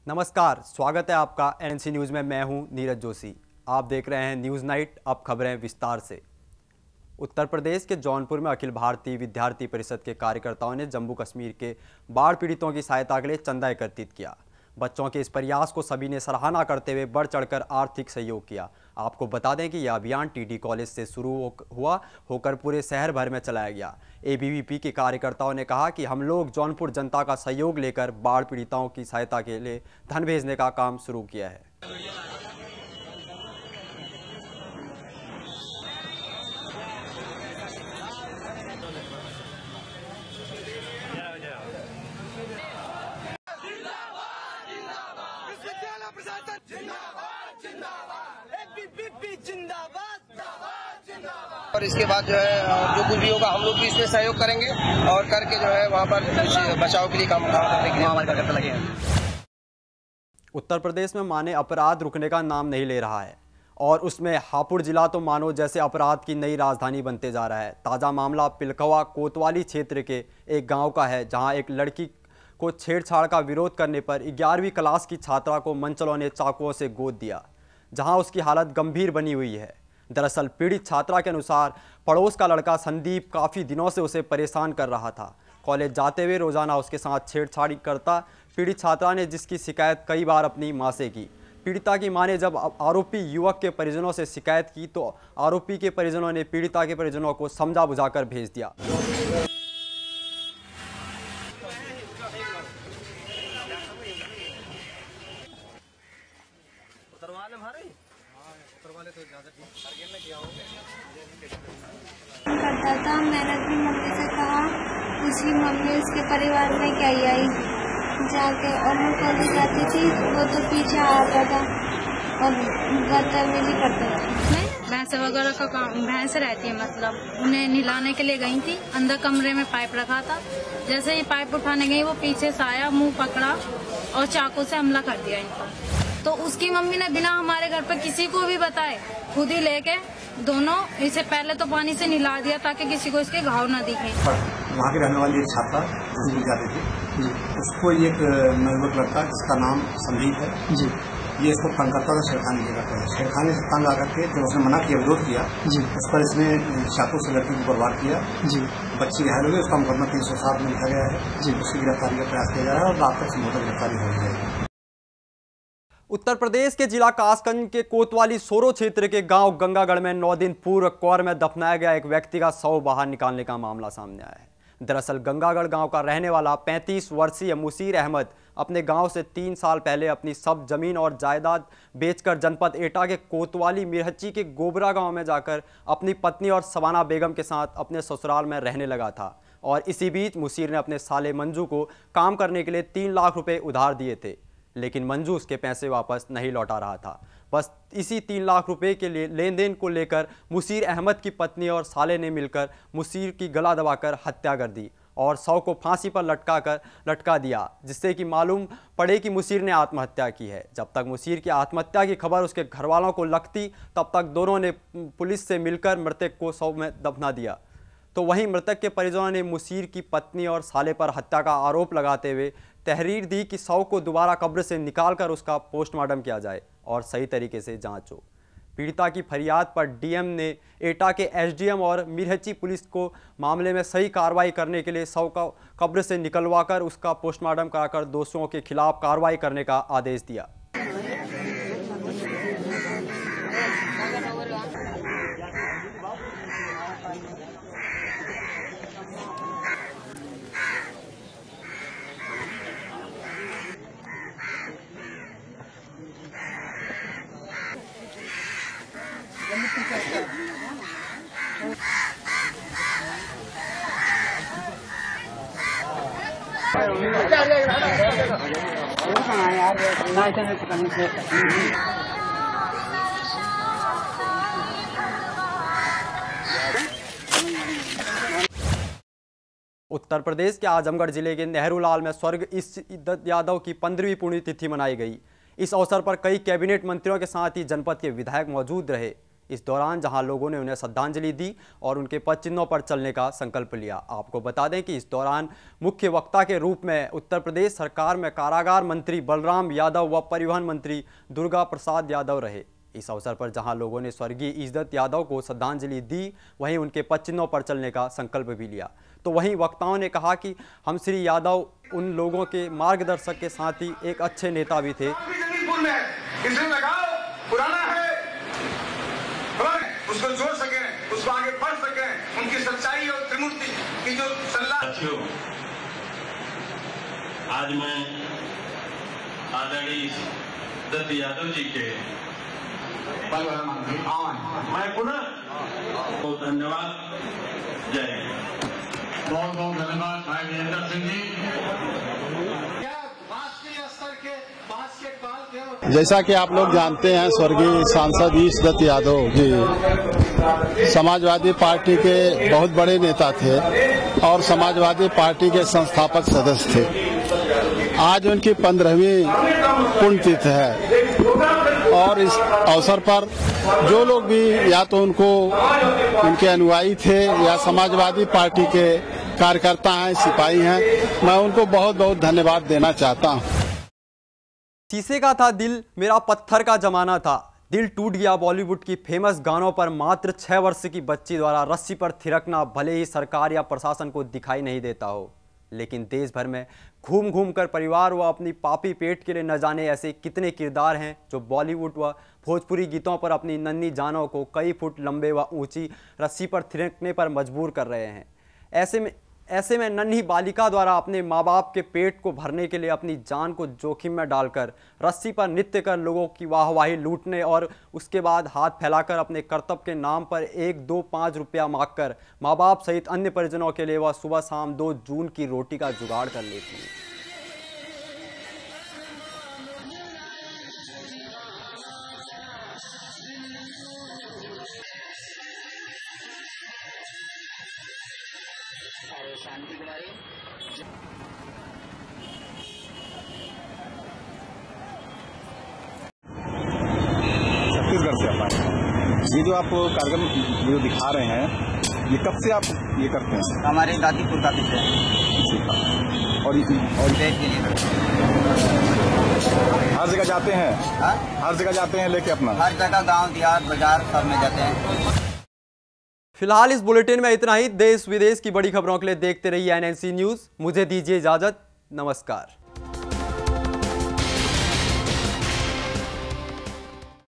नमस्कार, स्वागत है आपका एनएनसी न्यूज़ में। मैं हूं नीरज जोशी। आप देख रहे हैं न्यूज़ नाइट। अब खबरें विस्तार से। उत्तर प्रदेश के जौनपुर में अखिल भारतीय विद्यार्थी परिषद के कार्यकर्ताओं ने जम्मू कश्मीर के बाढ़ पीड़ितों की सहायता के लिए चंदा एकत्रित किया। बच्चों के इस प्रयास को सभी ने सराहना करते हुए बढ़ चढ़कर आर्थिक सहयोग किया। आपको बता दें कि यह अभियान टीडी कॉलेज से शुरू होकर पूरे शहर भर में चलाया गया। एबीवीपी के कार्यकर्ताओं ने कहा कि हम लोग जौनपुर जनता का सहयोग लेकर बाढ़ पीड़ितों की सहायता के लिए धन भेजने का काम शुरू किया है। और इसके बाद जो है जो कुछ भी होगा हम लोग भी इसमें सहयोग करेंगे और करके जो है वहाँ पर बचाव के लिए काम करने के लिए हमारे कार्यकर्ता लगे हैं। उत्तर प्रदेश में माने अपराध रुकने का नाम नहीं ले रहा है और उसमें हापुड़ जिला तो मानो जैसे अपराध की नई राजधानी बनते जा रहा है। ताज़ा मामला पिलखवा कोतवाली क्षेत्र के एक गांव का है, जहां एक लड़की को छेड़छाड़ का विरोध करने पर 11वीं क्लास की छात्रा को मनचलों ने चाकुओं से गोद दिया, जहां उसकी हालत गंभीर बनी हुई है। दरअसल पीड़ित छात्रा के अनुसार पड़ोस का लड़का संदीप काफ़ी दिनों से उसे परेशान कर रहा था। कॉलेज जाते हुए रोजाना उसके साथ छेड़छाड़ी करता। पीड़ित छात्रा ने जिसकी शिकायत कई बार अपनी मां से की। पीड़िता की मां ने जब आरोपी युवक के परिजनों से शिकायत की तो आरोपी के परिजनों ने पीड़िता के परिजनों को समझा बुझाकर भेज दिया। करता था। मैंने अपनी मम्मी से कहा, उसकी मम्मी उसके परिवार में क्या आई जाके, और मैं कॉलेज जाती थी वो तो पीछे आता था और बदतमीजी करता था। भैंस वगैरह का काम, भैंस रहती है मतलब उन्हें नहलाने के लिए गई थी। अंदर कमरे में पाइप रखा था। जैसे ही पाइप उठाने गई वो पीछे से आया, मुंह पकड़ा और चाकू से हमला कर दिया इनको। तो उसकी मम्मी ने बिना हमारे घर पर किसी को भी बताए खुद ही लेके दोनों इसे पहले तो पानी से नहला दिया ताकि किसी को इसके घाव न दिखे। वहाँ की रहने वाली एक छात्रा स्कूल जाती थी, उसको एक नवयुवक लड़का जिसका नाम संदीप है जी, ये इसको तंग करता था, छेड़खानी किया करता था। छेड़खानी से तंग आकर के जब उसने मना किया, विरोध किया जी, उस पर इसने चाकू से लड़की को बर्बाद किया जी। बच्ची घायल हो गई, उसका मुकदमा 307 में लिखा गया है जी। उसकी गिरफ्तारी का प्रयास किया जा रहा है और रात तक संभवतः गिरफ्तारी हो जाएगी। उत्तर प्रदेश के जिला कासगंज के कोतवाली सोरो क्षेत्र के गांव गंगागढ़ में 9 दिन पूर्व कौर में दफनाया गया एक व्यक्ति का शव बाहर निकालने का मामला सामने आया है। दरअसल गंगागढ़ गांव का रहने वाला 35 वर्षीय मुसीर अहमद अपने गांव से 3 साल पहले अपनी सब जमीन और जायदाद बेचकर जनपद एटा के कोतवाली मिरहच्ची के गोबरा गांव में जाकर अपनी पत्नी और सबाना बेगम के साथ अपने ससुराल में रहने लगा था। और इसी बीच मुसीर ने अपने साले मंजू को काम करने के लिए 3 लाख रुपये उधार दिए थे, लेकिन मंजू उसके पैसे वापस नहीं लौटा रहा था। बस इसी 3 लाख रुपए के लिए लेन देन को लेकर मुसीर अहमद की पत्नी और साले ने मिलकर मुसीर की गला दबाकर हत्या कर दी और शव को फांसी पर लटका दिया, जिससे कि मालूम पड़े कि मुसीर ने आत्महत्या की है। जब तक मुसीर की आत्महत्या की खबर उसके घर वालों को लगती, तब तक दोनों ने पुलिस से मिलकर मृतक को शव में दफना दिया। तो वहीं मृतक के परिजनों ने मुसीर की पत्नी और साले पर हत्या का आरोप लगाते हुए तहरीर दी कि शव को दोबारा कब्र से निकालकर उसका पोस्टमार्टम किया जाए और सही तरीके से जांच हो। पीड़िता की फरियाद पर डीएम ने एटा के एसडीएम और मिरहच्ची पुलिस को मामले में सही कार्रवाई करने के लिए शव का कब्र से निकलवाकर उसका पोस्टमार्टम कराकर दोषियों के खिलाफ कार्रवाई करने का आदेश दिया। उत्तर प्रदेश के आजमगढ़ जिले के नेहरूलाल में स्वर्ग इज्जत यादव की 15वीं पुण्यतिथि मनाई गई। इस अवसर पर कई कैबिनेट मंत्रियों के साथ ही जनपद के विधायक मौजूद रहे। इस दौरान जहां लोगों ने उन्हें श्रद्धांजलि दी और उनके पद चिन्हों पर चलने का संकल्प लिया। आपको बता दें कि इस दौरान मुख्य वक्ता के रूप में उत्तर प्रदेश सरकार में कारागार मंत्री बलराम यादव व परिवहन मंत्री दुर्गा प्रसाद यादव रहे। इस अवसर पर जहां लोगों ने स्वर्गीय इज्जत यादव को श्रद्धांजलि दी, वहीं उनके पद चिन्हों पर चलने का संकल्प भी लिया। तो वहीं वक्ताओं ने कहा कि हम श्री यादव उन लोगों के मार्गदर्शक के साथ ही एक अच्छे नेता भी थे। पुराना है, उसको जोड़ सके, उसको आगे बढ़ सके, उनकी सच्चाई और त्रिमूर्ति की जो सलाह। आज मैं आदरणीय इज्जत यादव जी के मैं पुनः बहुत धन्यवाद। जय हिंद। बहुत बहुत धन्यवाद भाई वीरेंद्र सिंह जी। जैसा कि आप लोग जानते हैं, स्वर्गीय सांसद इज्जत यादव जी समाजवादी पार्टी के बहुत बड़े नेता थे और समाजवादी पार्टी के संस्थापक सदस्य थे। आज उनकी 15वीं पुण्यतिथि है और इस अवसर पर जो लोग भी या तो उनके अनुयायी थे या समाजवादी पार्टी के कार्यकर्ता हैं, सिपाही हैं, मैं उनको बहुत बहुत धन्यवाद देना चाहता हूं। शीशे का था दिल, मेरा पत्थर का जमाना था, दिल टूट गया। बॉलीवुड की फेमस गानों पर मात्र 6 वर्ष की बच्ची द्वारा रस्सी पर थिरकना भले ही सरकार या प्रशासन को दिखाई नहीं देता हो, लेकिन देश भर में घूम घूम कर परिवार व अपनी पापी पेट के लिए न जाने ऐसे कितने किरदार हैं जो बॉलीवुड व भोजपुरी गीतों पर अपनी नन्ही जानों को कई फुट लंबे व ऊंची रस्सी पर थिरकने पर मजबूर कर रहे हैं। ऐसे में नन्ही बालिका द्वारा अपने माँ बाप के पेट को भरने के लिए अपनी जान को जोखिम में डालकर रस्सी पर नृत्य कर लोगों की वाहवाही लूटने और उसके बाद हाथ फैलाकर अपने कर्तव्य के नाम पर 1, 2, 5 रुपया मांगकर माँ बाप सहित अन्य परिजनों के लिए वह सुबह शाम 2 जून की रोटी का जुगाड़ कर लेती है। छत्तीसगढ़ से आप आए। ये जो आप कार्यक्रम जो दिखा रहे हैं, ये कब से आप ये करते हैं? हमारे गाजीपुर का पीछे और पेट के लिए हर जगह जाते हैं। हा? हर जगह जाते हैं लेके अपना, हर जगह गांव देहात बाजार सब में जाते हैं। फिलहाल इस बुलेटिन में इतना ही। देश विदेश की बड़ी खबरों के लिए देखते रहिए NNC न्यूज़। मुझे दीजिए इजाजत। नमस्कार।